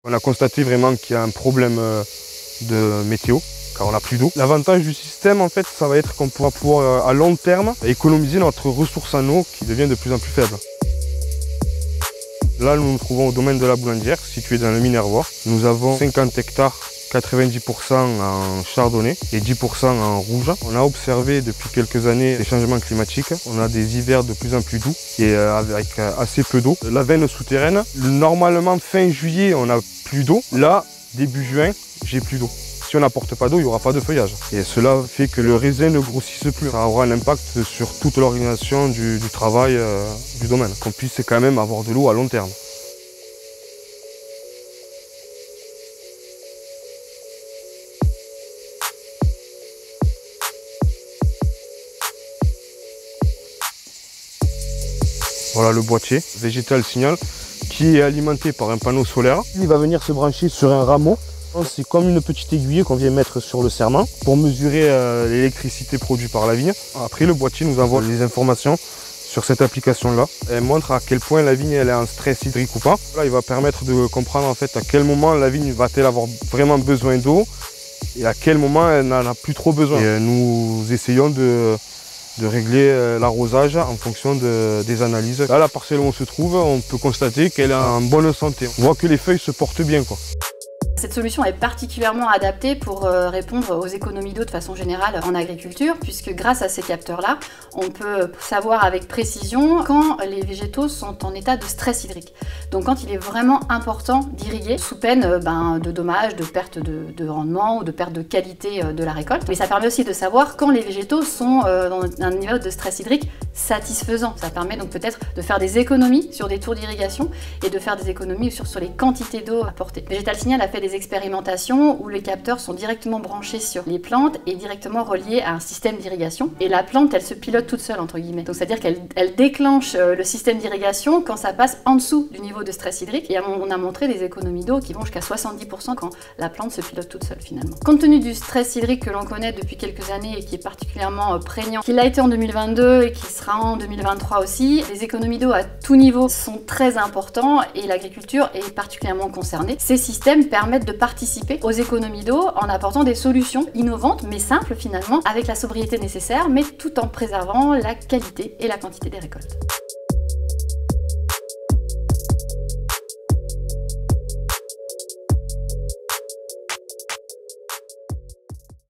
On a constaté vraiment qu'il y a un problème de météo, car on n'a plus d'eau. L'avantage du système, en fait, ça va être qu'on pourra pouvoir à long terme économiser notre ressource en eau qui devient de plus en plus faible. Là, nous nous trouvons au domaine de la Boulandière, situé dans le Minervois. Nous avons 50 hectares, 90% en chardonnay et 10% en rouge. On a observé depuis quelques années les changements climatiques. On a des hivers de plus en plus doux et avec assez peu d'eau. La veine souterraine, normalement fin juillet, on n'a plus d'eau. Là, début juin, j'ai plus d'eau. Si on n'apporte pas d'eau, il n'y aura pas de feuillage. Et cela fait que le raisin ne grossisse plus. Ça aura un impact sur toute l'organisation du travail du domaine. Qu'on puisse quand même avoir de l'eau à long terme. Voilà le boîtier végétal signal qui est alimenté par un panneau solaire. Il va venir se brancher sur un rameau. C'est comme une petite aiguille qu'on vient mettre sur le serment pour mesurer l'électricité produite par la vigne. Après, le boîtier nous envoie les informations sur cette application-là. Elle montre à quel point la vigne elle est en stress hydrique ou pas. Là, il va permettre de comprendre en fait à quel moment la vigne va-t-elle avoir vraiment besoin d'eau et à quel moment elle n'en a plus trop besoin. Et nous essayons de régler l'arrosage en fonction des analyses. Là, la parcelle où on se trouve, on peut constater qu'elle est en bonne santé. On voit que les feuilles se portent bien, quoi. Cette solution est particulièrement adaptée pour répondre aux économies d'eau de façon générale en agriculture, puisque grâce à ces capteurs-là, on peut savoir avec précision quand les végétaux sont en état de stress hydrique. Donc quand il est vraiment important d'irriguer, sous peine de dommages, de perte de rendement ou de perte de qualité de la récolte. Mais ça permet aussi de savoir quand les végétaux sont dans un niveau de stress hydrique satisfaisant. Ça permet donc peut-être de faire des économies sur des tours d'irrigation et de faire des économies sur les quantités d'eau apportées. Végétal Signal a fait des expérimentations où les capteurs sont directement branchés sur les plantes et directement reliés à un système d'irrigation. Et la plante, elle se pilote toute seule, entre guillemets. Donc c'est-à-dire qu'elle déclenche le système d'irrigation quand ça passe en dessous du niveau de stress hydrique. Et on a montré des économies d'eau qui vont jusqu'à 70% quand la plante se pilote toute seule, finalement. Compte tenu du stress hydrique que l'on connaît depuis quelques années et qui est particulièrement prégnant, qu'il a été en 2022 et qui sera en 2023 aussi, les économies d'eau à tout niveau sont très importantes et l'agriculture est particulièrement concernée. Ces systèmes permettent de participer aux économies d'eau en apportant des solutions innovantes mais simples finalement, avec la sobriété nécessaire mais tout en préservant la qualité et la quantité des récoltes.